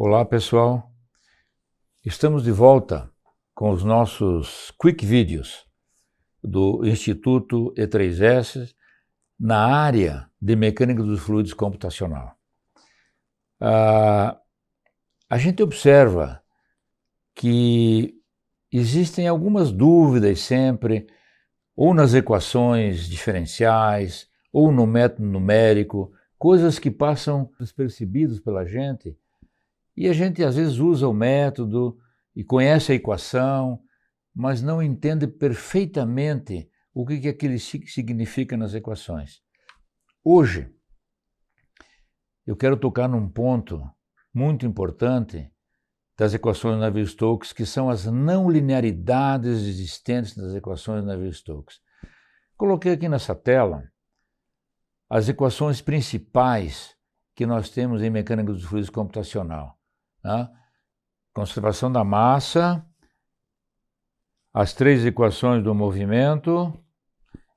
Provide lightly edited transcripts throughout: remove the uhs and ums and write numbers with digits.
Olá pessoal, estamos de volta com os nossos Quick Videos do Instituto E3S na área de Mecânica dos Fluidos Computacional. A gente observa que existem algumas dúvidas sempre, ou nas equações diferenciais, ou no método numérico, coisas que passam despercebidas pela gente, e a gente às vezes usa o método e conhece a equação, mas não entende perfeitamente o que aquilo significa nas equações. Hoje, eu quero tocar num ponto muito importante das equações de Navier-Stokes, que são as não linearidades existentes nas equações de Navier-Stokes. Coloquei aqui nessa tela as equações principais que nós temos em mecânica dos fluidos computacional. Conservação da massa, as três equações do movimento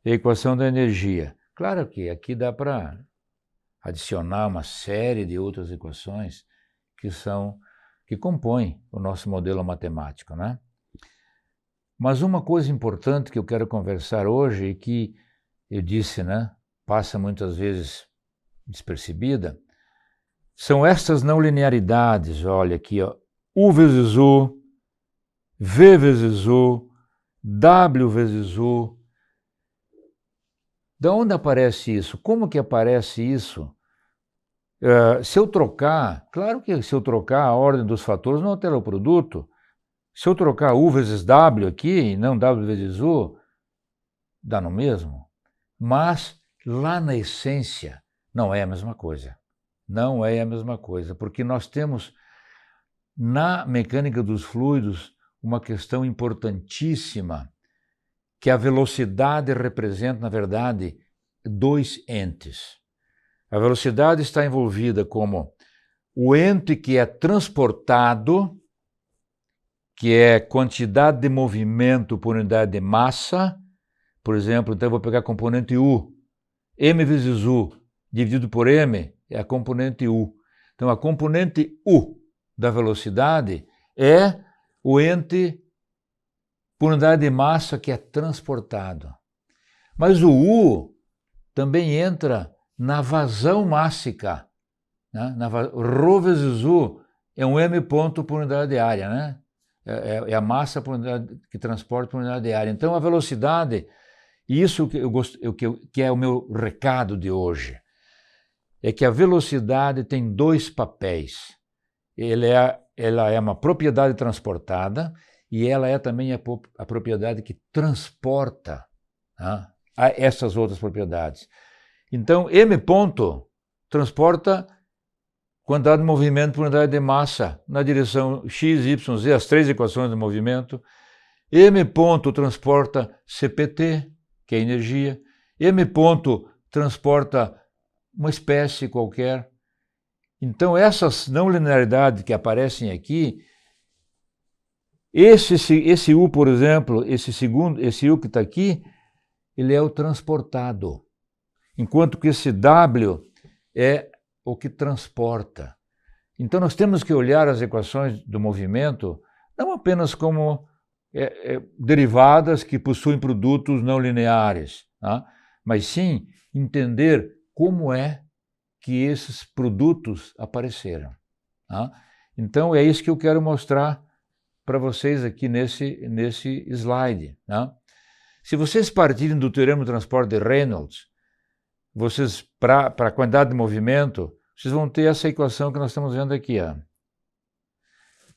e a equação da energia. Claro que aqui dá para adicionar uma série de outras equações que compõem o nosso modelo matemático, né? Mas uma coisa importante que eu quero conversar hoje e que eu disse, né, passa muitas vezes despercebida, são estas não linearidades, olha aqui, ó, U vezes U, V vezes U, W vezes U. De onde aparece isso? Como que aparece isso? Se eu trocar, claro que se eu trocar a ordem dos fatores não altera o produto. Se eu trocar U vezes W aqui, e não W vezes U, dá no mesmo. Mas lá na essência não é a mesma coisa. Não é a mesma coisa, porque nós temos na mecânica dos fluidos uma questão importantíssima, que a velocidade representa, na verdade, dois entes. A velocidade está envolvida como o ente que é transportado, que é quantidade de movimento por unidade de massa. Por exemplo, então eu vou pegar a componente U, m vezes U dividido por m é a componente U. Então a componente U da velocidade é o ente por unidade de massa que é transportado. Mas o U também entra na vazão mássica, né? Rho vezes U é um m ponto por unidade de área, né? É a massa por unidade, que transporta por unidade de área. Então a velocidade, isso que é o meu recado de hoje, é que a velocidade tem dois papéis. Ela é uma propriedade transportada e ela é também a propriedade que transporta, né, essas outras propriedades. Então, m ponto transporta quantidade de movimento por unidade de massa na direção x, y, z, as três equações de movimento. M ponto transporta CPT, que é energia. M ponto transporta uma espécie qualquer. Então, essas não linearidades que aparecem aqui, esse U, por exemplo, esse U que está aqui, ele é o transportado, enquanto que esse W é o que transporta. Então, nós temos que olhar as equações do movimento não apenas como derivadas que possuem produtos não lineares, tá? Mas sim entender como é que esses produtos apareceram. Tá? Então, é isso que eu quero mostrar para vocês aqui nesse slide. Tá? Se vocês partirem do teorema do transporte de Reynolds, vocês, para a quantidade de movimento, vocês vão ter essa equação que nós estamos vendo aqui. Ó.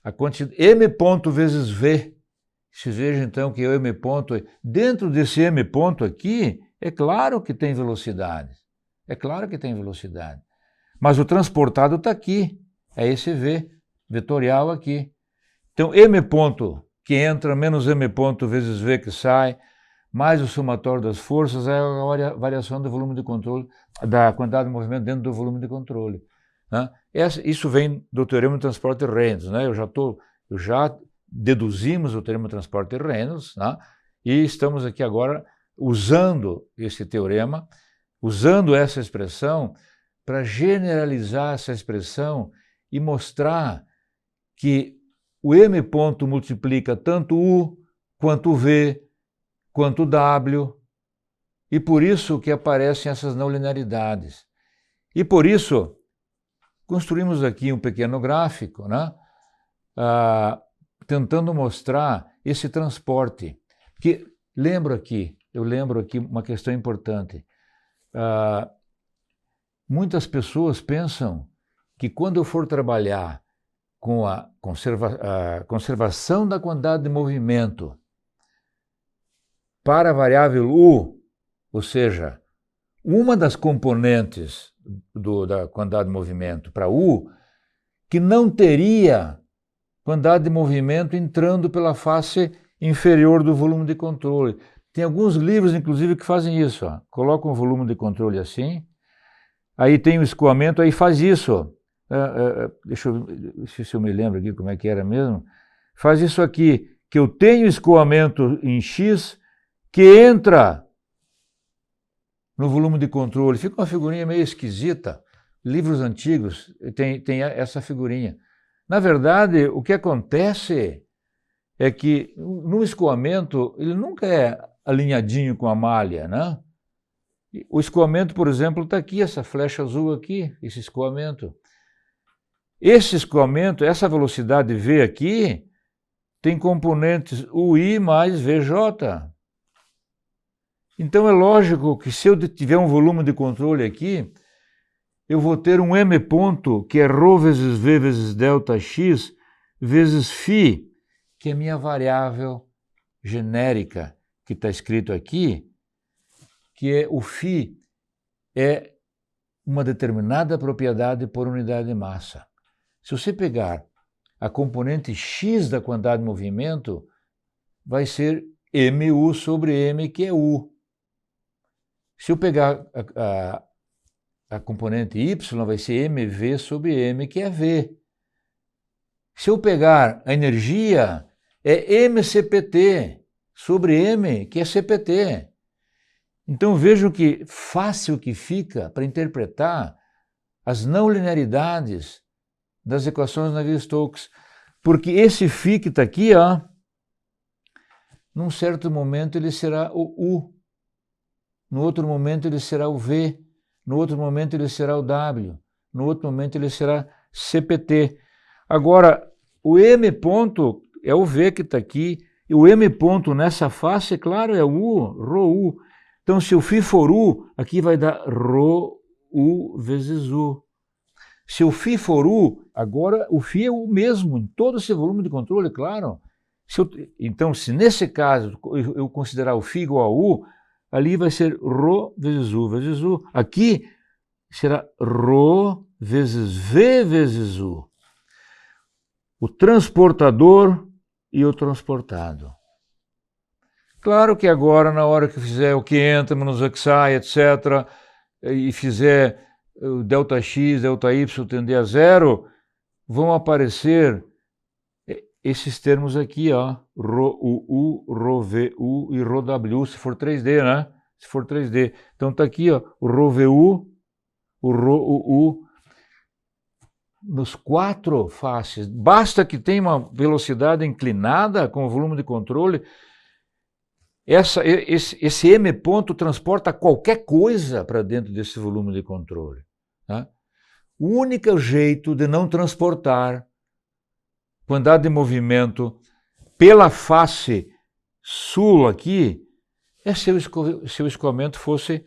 A quantidade, m ponto vezes v. Vocês vejam então que o m ponto, dentro desse m ponto aqui, é claro que tem velocidade. É claro que tem velocidade. Mas o transportado está aqui. É esse v vetorial aqui. Então, m ponto que entra menos m ponto vezes v que sai, mais o somatório das forças é a variação do volume de controle, da quantidade de movimento dentro do volume de controle. Né? Isso vem do teorema do transporte de Reynolds. Né? Eu já deduzimos o teorema do transporte de Reynolds, né? E estamos aqui agora usando esse teorema, usando essa expressão para generalizar essa expressão e mostrar que o M ponto multiplica tanto U, quanto V, quanto W, e por isso que aparecem essas não linearidades. E por isso, construímos aqui um pequeno gráfico, né? Tentando mostrar esse transporte. Que eu lembro aqui uma questão importante. Muitas pessoas pensam que quando eu for trabalhar com a conservação da quantidade de movimento para a variável U, ou seja, uma das componentes da quantidade de movimento para U, que não teria quantidade de movimento entrando pela face inferior do volume de controle. Tem alguns livros, inclusive, que fazem isso. Ó. Colocam o volume de controle assim, aí tem o escoamento, aí faz isso. Deixa eu ver se eu me lembro aqui como é que era mesmo. Faz isso aqui, que eu tenho escoamento em X que entra no volume de controle. Fica uma figurinha meio esquisita. Livros antigos tem essa figurinha. Na verdade, o que acontece é que no escoamento ele nunca é alinhadinho com a malha, né? O escoamento, por exemplo, está aqui, essa flecha azul aqui, esse escoamento. Esse escoamento, essa velocidade V aqui, tem componentes UI mais VJ. Então é lógico que se eu tiver um volume de controle aqui, eu vou ter um M ponto, que é ρ vezes V vezes delta X, vezes φ, que é minha variável genérica, que está escrito aqui, que é o φ é uma determinada propriedade por unidade de massa. Se você pegar a componente X da quantidade de movimento, vai ser MU sobre M, que é U. Se eu pegar a componente Y, vai ser MV sobre M, que é V. Se eu pegar a energia, é MCPT sobre M, que é CPT. Então vejam que fácil que fica para interpretar as não linearidades das equações de Navier-Stokes, porque esse φ que está aqui, ó, num certo momento ele será o U, no outro momento ele será o V, no outro momento ele será o W, no outro momento ele será CPT. Agora, o M ponto é o V que está aqui, e o M ponto nessa face, claro, é o U, ρU. Então, se o φ for U, aqui vai dar ρU vezes U. Se o φ for U, agora o φ é o mesmo em todo esse volume de controle, claro. Então, se nesse caso eu considerar o φ igual a U, ali vai ser ρ vezes U vezes U. Aqui será ρ vezes V vezes U. O transportador e o transportado. Claro que agora, na hora que fizer o que entra, menos o que sai, etc., e fizer o ΔX, ΔY tender a zero, vão aparecer esses termos aqui, ó, ρUU, ρVU e ρW, se for 3D, né? Se for 3D. Então está aqui, ó, o ρVU, o ρUU, nos 4 faces. Basta que tenha uma velocidade inclinada com o volume de controle. Esse M ponto transporta qualquer coisa para dentro desse volume de controle. Tá? O único jeito de não transportar quantidade de movimento pela face sul aqui é se o escoamento fosse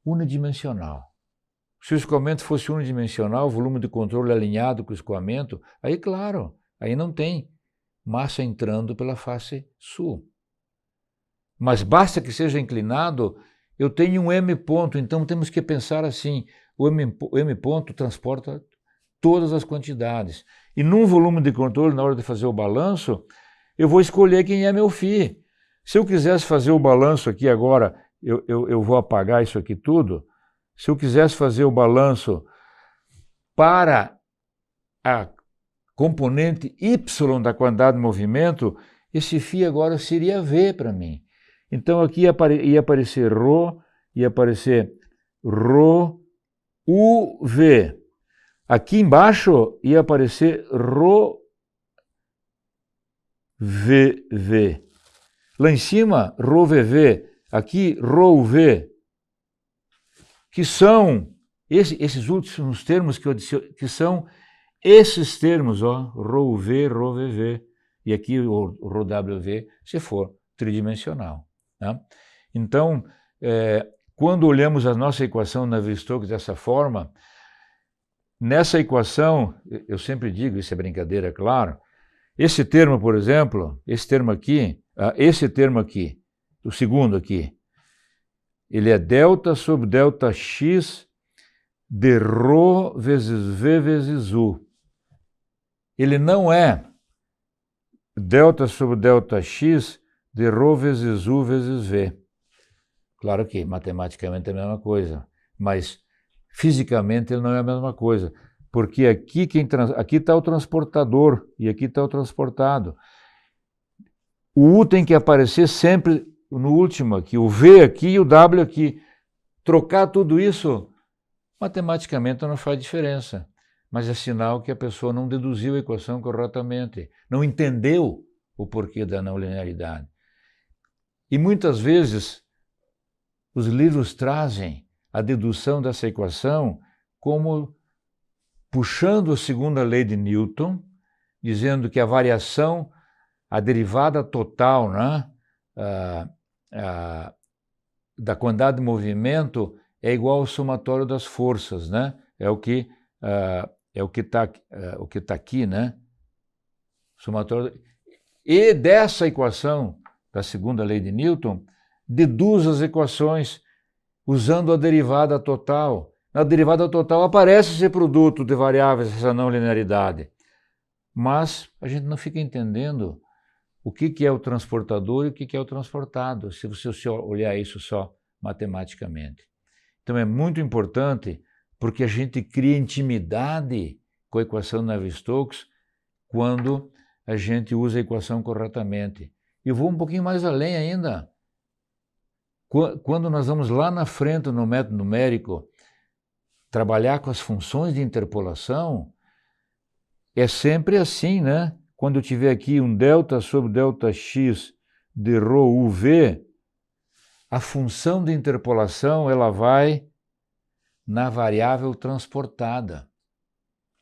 unidimensional. Se o escoamento fosse unidimensional, o volume de controle alinhado com o escoamento, aí claro, aí não tem massa entrando pela face sul. Mas basta que seja inclinado, eu tenho um M ponto, então temos que pensar assim, o M ponto transporta todas as quantidades. E num volume de controle, na hora de fazer o balanço, eu vou escolher quem é meu φ. Se eu quisesse fazer o balanço aqui agora, eu vou apagar isso aqui tudo. Se eu quisesse fazer o balanço para a componente Y da quantidade de movimento, esse φ agora seria V para mim. Então aqui ia aparecer ρ, ia aparecer ρUV. Aqui embaixo ia aparecer ρ, VV. Lá em cima, ρ, VV. Aqui, ρ, V. Que são esses últimos termos que são esses termos, ó, ρ, V, ρ, VV. E aqui o ρ, WV, se for tridimensional. Né? Então, quando olhamos a nossa equação Navier-Stokes dessa forma, nessa equação, eu sempre digo, isso é brincadeira, é claro, esse termo, por exemplo, esse termo aqui, o segundo aqui, ele é delta sobre delta x de ρ vezes V vezes U. Ele não é delta sobre delta x de ρ vezes U vezes V. Claro que matematicamente é a mesma coisa, mas fisicamente ele não é a mesma coisa, porque aqui está o transportador e aqui está o transportado. O U tem que aparecer sempre no último aqui, o V aqui e o W aqui. Trocar tudo isso, matematicamente não faz diferença, mas é sinal que a pessoa não deduziu a equação corretamente, não entendeu o porquê da não linearidade. E muitas vezes os livros trazem a dedução dessa equação como puxando a segunda lei de Newton, dizendo que a variação, a derivada total, né, da quantidade de movimento é igual ao somatório das forças, né? É o que está aqui, né? Somatório. E dessa equação da segunda lei de Newton, deduz as equações usando a derivada total. Na derivada total aparece esse produto de variáveis, essa não linearidade. Mas a gente não fica entendendo o que é o transportador e o que é o transportado, se você olhar isso só matematicamente. Então é muito importante porque a gente cria intimidade com a equação Navier-Stokes quando a gente usa a equação corretamente. E eu vou um pouquinho mais além ainda. Quando nós vamos lá na frente no método numérico trabalhar com as funções de interpolação, é sempre assim, né? Quando eu tiver aqui um delta sobre delta x de ρ UV, a função de interpolação ela vai na variável transportada.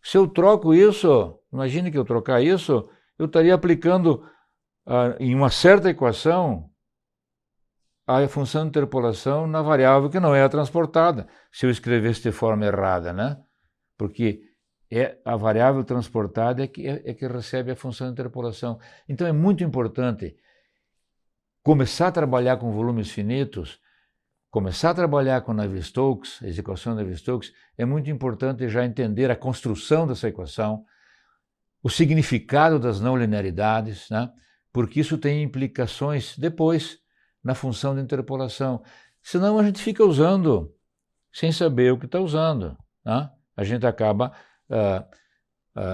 Se eu troco isso, imagine que eu trocar isso, eu estaria aplicando em uma certa equação a função de interpolação na variável que não é a transportada, se eu escrevesse de forma errada, né? Porque a variável transportada é que recebe a função de interpolação. Então é muito importante começar a trabalhar com volumes finitos, começar a trabalhar com Navier-Stokes, a equação Navier-Stokes, é muito importante já entender a construção dessa equação, o significado das não linearidades, né? Porque isso tem implicações depois na função de interpolação. Senão a gente fica usando sem saber o que está usando, né? A gente acaba,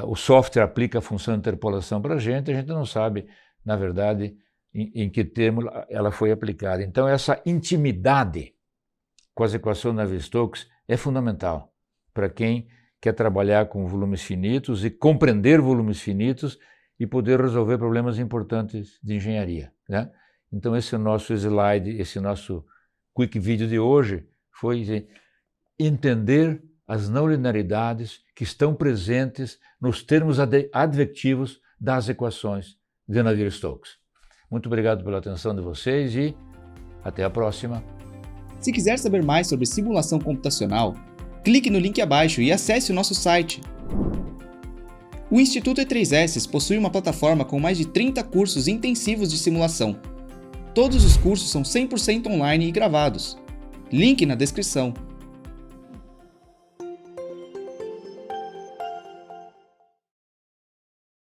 o software aplica a função de interpolação para a gente não sabe, na verdade, em que termo ela foi aplicada. Então essa intimidade com as equações Navier-Stokes é fundamental para quem quer trabalhar com volumes finitos e compreender volumes finitos e poder resolver problemas importantes de engenharia, né? Então esse é o nosso slide, esse nosso quick video de hoje foi entender as não linearidades que estão presentes nos termos advectivos das equações de Navier-Stokes. Muito obrigado pela atenção de vocês e até a próxima. Se quiser saber mais sobre simulação computacional, clique no link abaixo e acesse o nosso site. O Instituto E3S possui uma plataforma com mais de 30 cursos intensivos de simulação. Todos os cursos são 100% online e gravados. Link na descrição.